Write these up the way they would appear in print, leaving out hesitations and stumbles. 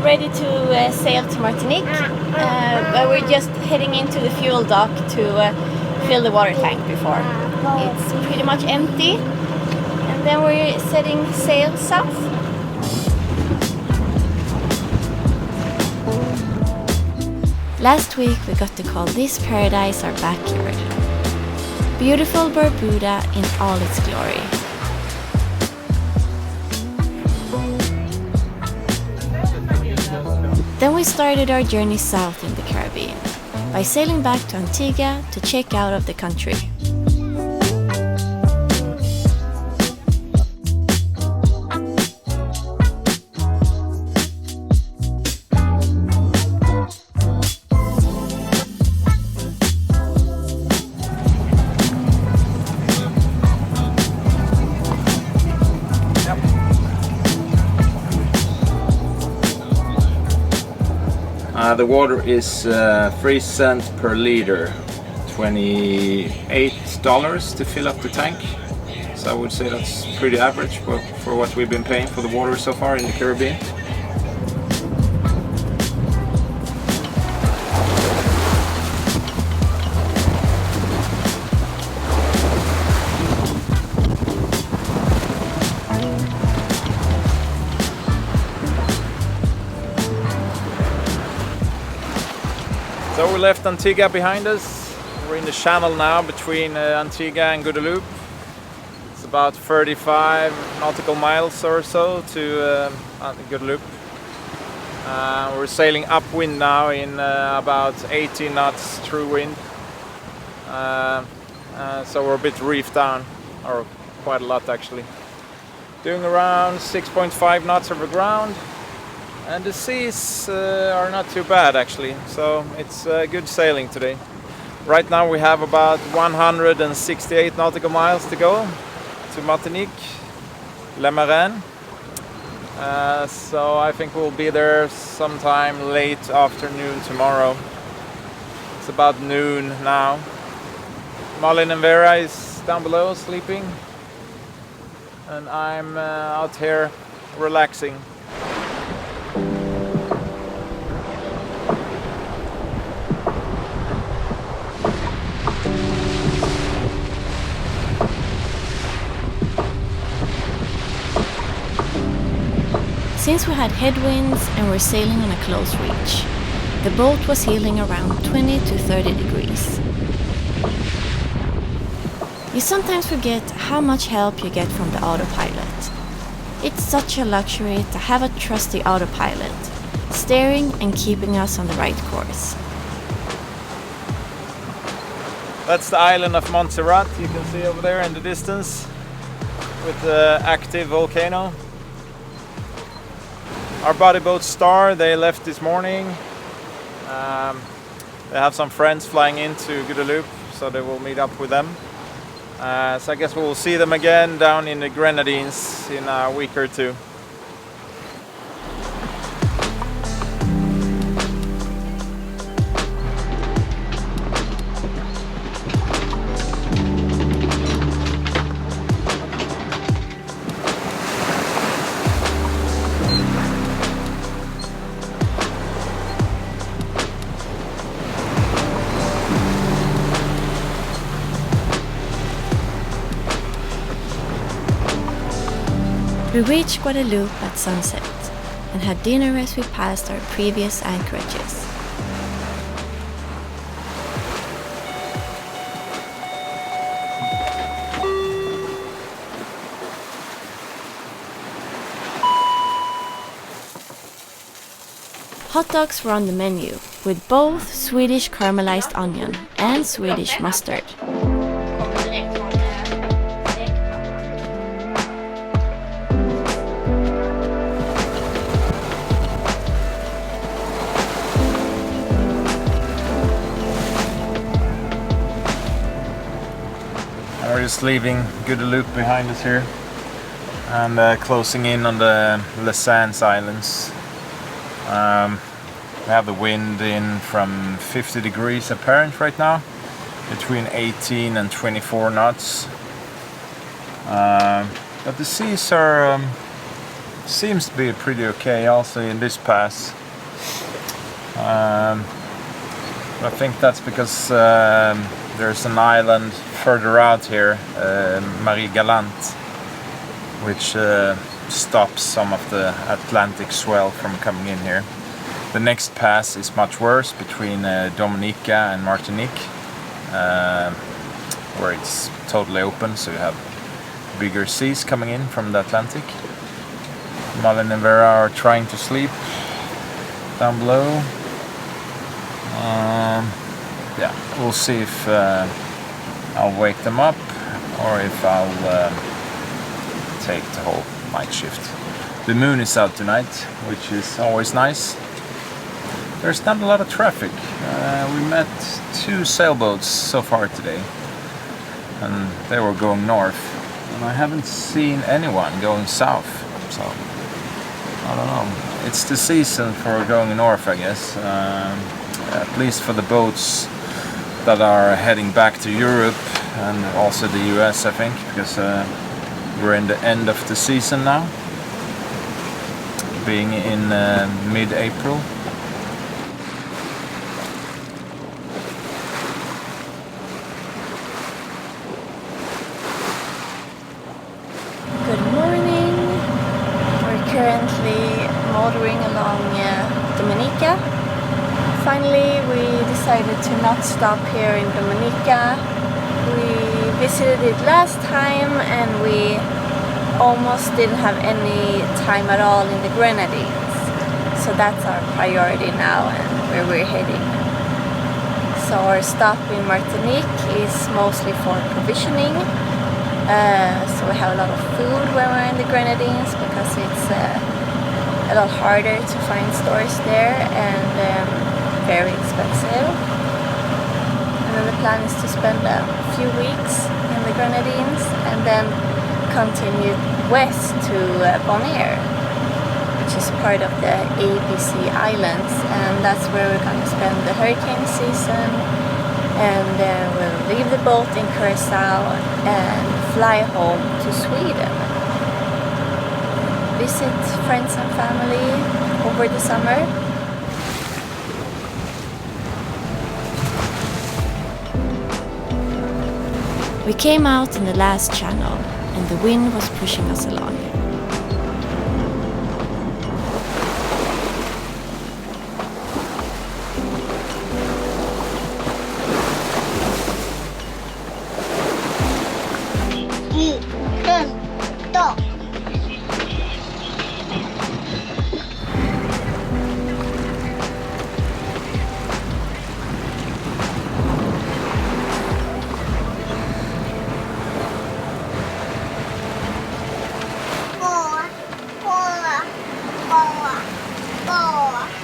ready to sail to Martinique, but we're just heading into the fuel dock to fill the water tank before. It's pretty much empty, and then we're setting sail south. Last week we got to call this paradise our backyard. Beautiful Barbuda in all its glory. Then we started our journey south in the Caribbean by sailing back to Antigua to check out of the country. The water is 3 cents per liter, $28 to fill up the tank. So I would say that's pretty average for what we've been paying for the water so far in the Caribbean. So we left Antigua behind us. We're in the channel now between Antigua and Guadeloupe. It's about 35 nautical miles or so to Guadeloupe. We're sailing upwind now in about 18 knots true wind. So we're a bit reefed down, or quite a lot actually. Doing around 6.5 knots over ground. And the seas are not too bad actually, so it's good sailing today. Right now we have about 168 nautical miles to go to Martinique, Marin. So I think we'll be there sometime late afternoon tomorrow. It's about noon now. Malin and Vera is down below sleeping, and I'm out here relaxing. Since we had headwinds and were sailing on a close reach, the boat was heeling around 20 to 30 degrees. You sometimes forget how much help you get from the autopilot. It's such a luxury to have a trusty autopilot, steering and keeping us on the right course. That's the island of Montserrat, you can see over there in the distance, with the active volcano. Our buddy boat Star, they left this morning. They have some friends flying into Guadeloupe, so they will meet up with them. So I guess we will see them again down in the Grenadines in a week or two. We reached Guadeloupe at sunset and had dinner as we passed our previous anchorages. Hot dogs were on the menu, with both Swedish caramelized onion and Swedish mustard. We're just leaving Guadeloupe behind us here and closing in on the Les Sands Islands. We have the wind in from 50 degrees apparent right now, between 18 and 24 knots. But the seas are seems to be pretty okay also in this pass. I think that's because there's an island further out here, Marie Galante, which stops some of the Atlantic swell from coming in here. The next pass is much worse between Dominica and Martinique, where it's totally open, so you have bigger seas coming in from the Atlantic. Malin and Vera are trying to sleep down below. Yeah, we'll see if I'll wake them up or if I'll take the whole night shift. The moon is out tonight, which is always nice. There's not a lot of traffic. We met 2 sailboats so far today, and they were going north, and I haven't seen anyone going south, so I don't know. It's the season for going north, I guess, at least for the boats that are heading back to Europe and also the US, I think, because we're in the end of the season now, being in mid-April. Good morning. We're currently motoring along Dominica. Finally, we decided to not stop here in Dominica. We visited it last time and we almost didn't have any time at all in the Grenadines. So that's our priority now and where we're heading. So our stop in Martinique is mostly for provisioning. So we have a lot of food when we're in the Grenadines because it's a lot harder to find stores there and very expensive. And then the plan is to spend a few weeks in the Grenadines and then continue west to Bonaire, which is part of the ABC Islands, and that's where we're going to spend the hurricane season. And we'll leave the boat in Curacao and fly home to Sweden. Visit friends and family over the summer. We came out in the last channel and the wind was pushing us along.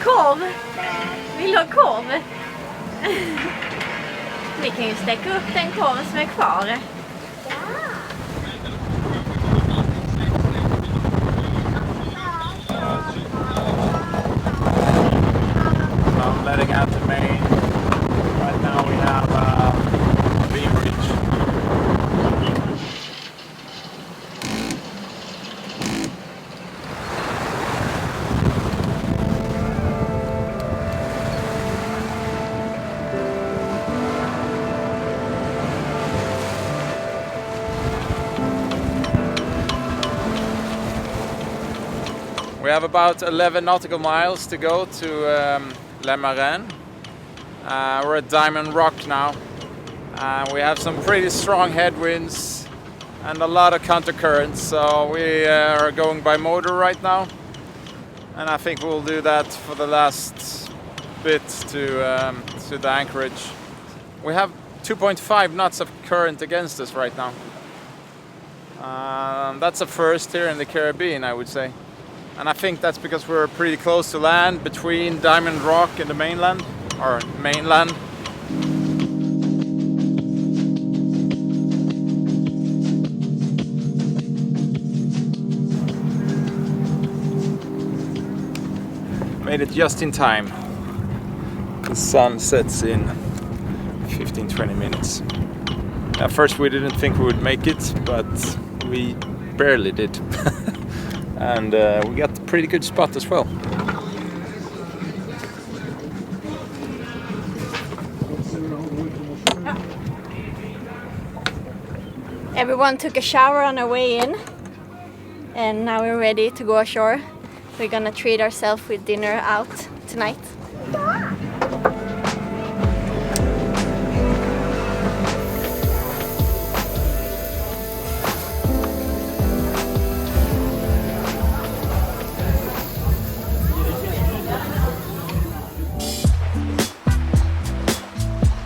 Korv? Vill du ha korv? Vi kan ju stäcka upp den korv som är kvar. I'm letting out the main. Right now we have beverage. We have about 11 nautical miles to go to Marin. We're at Diamond Rock now. We have some pretty strong headwinds and a lot of countercurrents, so we are going by motor right now. And I think we'll do that for the last bit to the anchorage. We have 2.5 knots of current against us right now. That's a first here in the Caribbean, I would say. And I think that's because we're pretty close to land between Diamond Rock and the mainland, or mainland. Made it just in time. The sun sets in 15-20 minutes. At first we didn't think we would make it, but we barely did. and we got a pretty good spot as well. Everyone took a shower on our way in, and now we're ready to go ashore. We're gonna treat ourselves with dinner out tonight.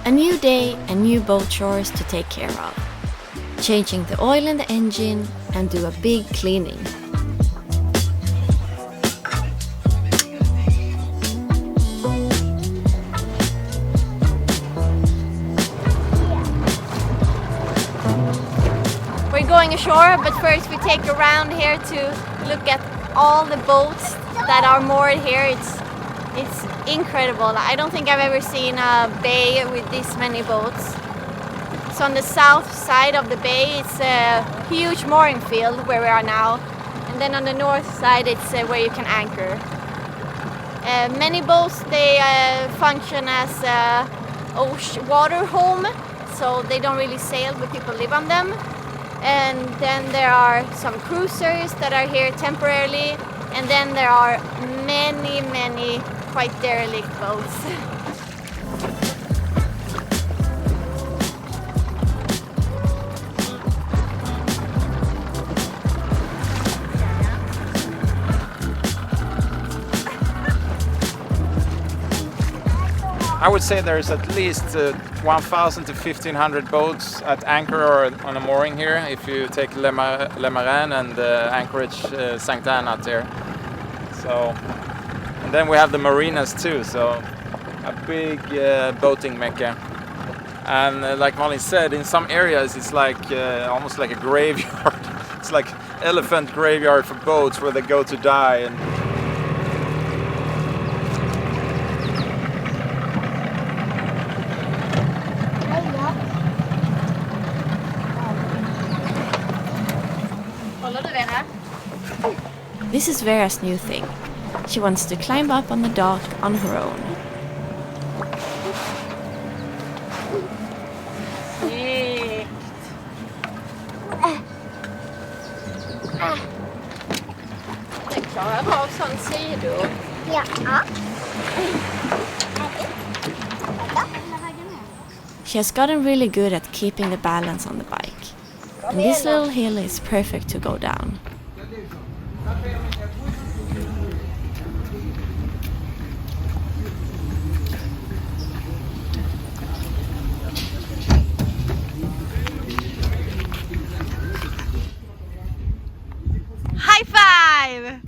A new day and new boat chores to take care of. Changing the oil in the engine and do a big cleaning. We're going ashore, but first we take a round here to look at all the boats that are moored here. It's incredible. I don't think I've ever seen a bay with this many boats. So on the south side of the bay, it's a huge mooring field where we are now. And then on the north side, it's where you can anchor. Many boats, they function as a water home, so they don't really sail, but people live on them. And then there are some cruisers that are here temporarily. And then there are many quite derelict boats. I would say there's at least 1,000 to 1,500 boats at anchor or on a mooring here, if you take Le Marin and Anchorage St. Anne out there. So, and then we have the marinas too, so a big boating mecca. And like Malin said, in some areas it's like almost like a graveyard. It's like elephant graveyard for boats where they go to die. And This is Vera's new thing. She wants to climb up on the dock on her own. She has gotten really good at keeping the balance on the bike. And this little hill is perfect to go down. High five!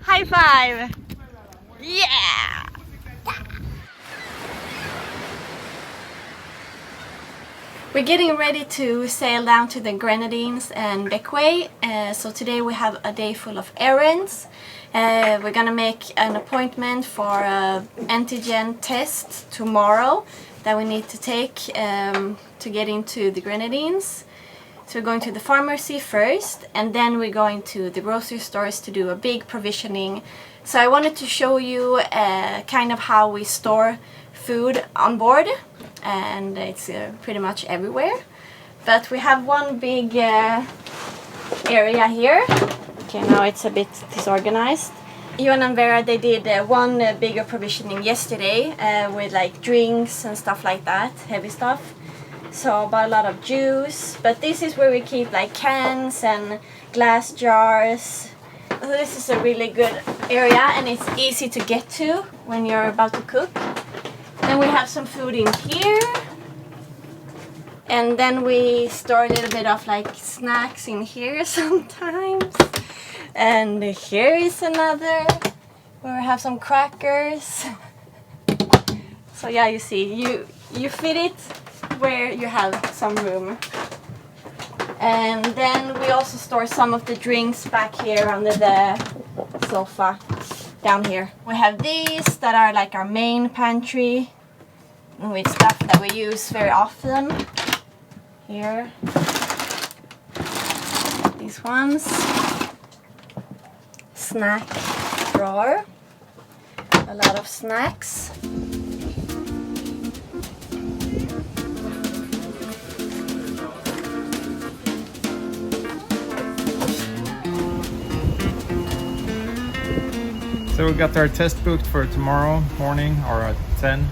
High five! Yeah! We're getting ready to sail down to the Grenadines and Beckway. So today we have a day full of errands. We're gonna make an appointment for an antigen test tomorrow that we need to take to get into the Grenadines. So we're going to the pharmacy first, and then we're going to the grocery stores to do a big provisioning. So I wanted to show you kind of how we store food on board, and it's pretty much everywhere. But we have one big area here. Okay, now it's a bit disorganized. Johan and Vera, they did one bigger provisioning yesterday with like drinks and stuff like that, heavy stuff. So bought a lot of juice, but this is where we keep like cans and glass jars. So this is a really good area, and it's easy to get to when you're about to cook. Then we have some food in here, and then we store a little bit of like snacks in here sometimes. And here is another where we have some crackers. So yeah, you see, you fit it where you have some room. And then we also store some of the drinks back here under the sofa down here. We have these that are like our main pantry with stuff that we use very often. Here, these nice ones. Snack drawer. A lot of snacks. So we got our test booked for tomorrow morning or at 10.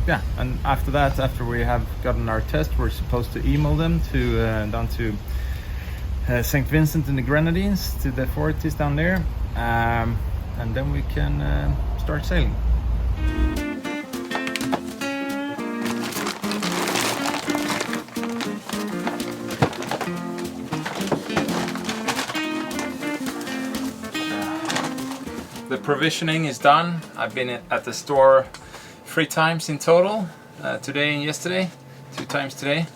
Yeah, and after that, after we have gotten our test, we're supposed to email them to down to St. Vincent and the Grenadines, to the authorities down there, and then we can start sailing. The provisioning is done. I've been at the store 3 times in total, today and yesterday, 2 times today.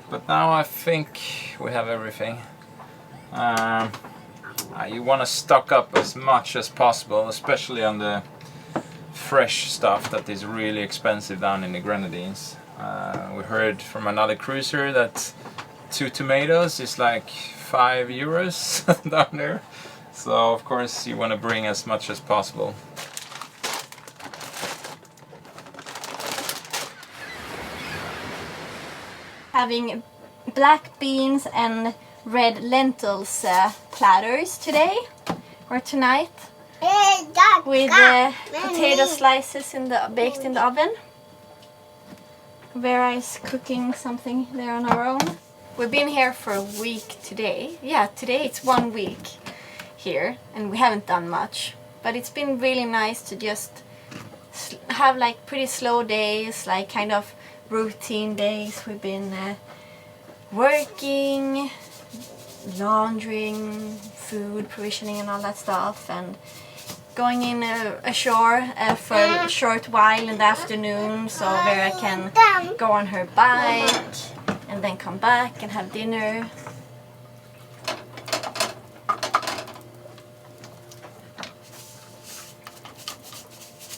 But now I think we have everything. You want to stock up as much as possible, especially on the fresh stuff that is really expensive down in the Grenadines. We heard from another cruiser that 2 tomatoes is like €5 down there. So of course you want to bring as much as possible. Having black beans and red lentils platters today or tonight with potato slices baked in the oven. Vera is cooking something there on our own. We've been here for a week today. Yeah, today it's 1 week here and we haven't done much, but it's been really nice to just have like pretty slow days, like kind of routine days. We've been working, laundering, food provisioning and all that stuff, and going in ashore for a short while in the afternoon so Vera can go on her bike and then come back and have dinner.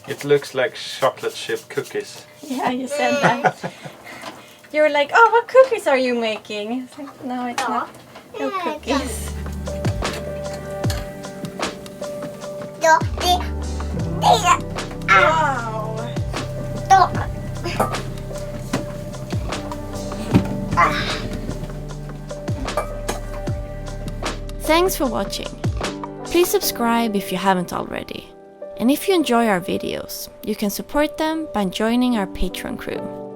It looks like chocolate chip cookies. Yeah, you said that. You were like, oh, what cookies are you making? It's like, no, it's not. No cookies. Wow. Thanks for watching. Please subscribe if you haven't already. And if you enjoy our videos, you can support them by joining our Patreon crew.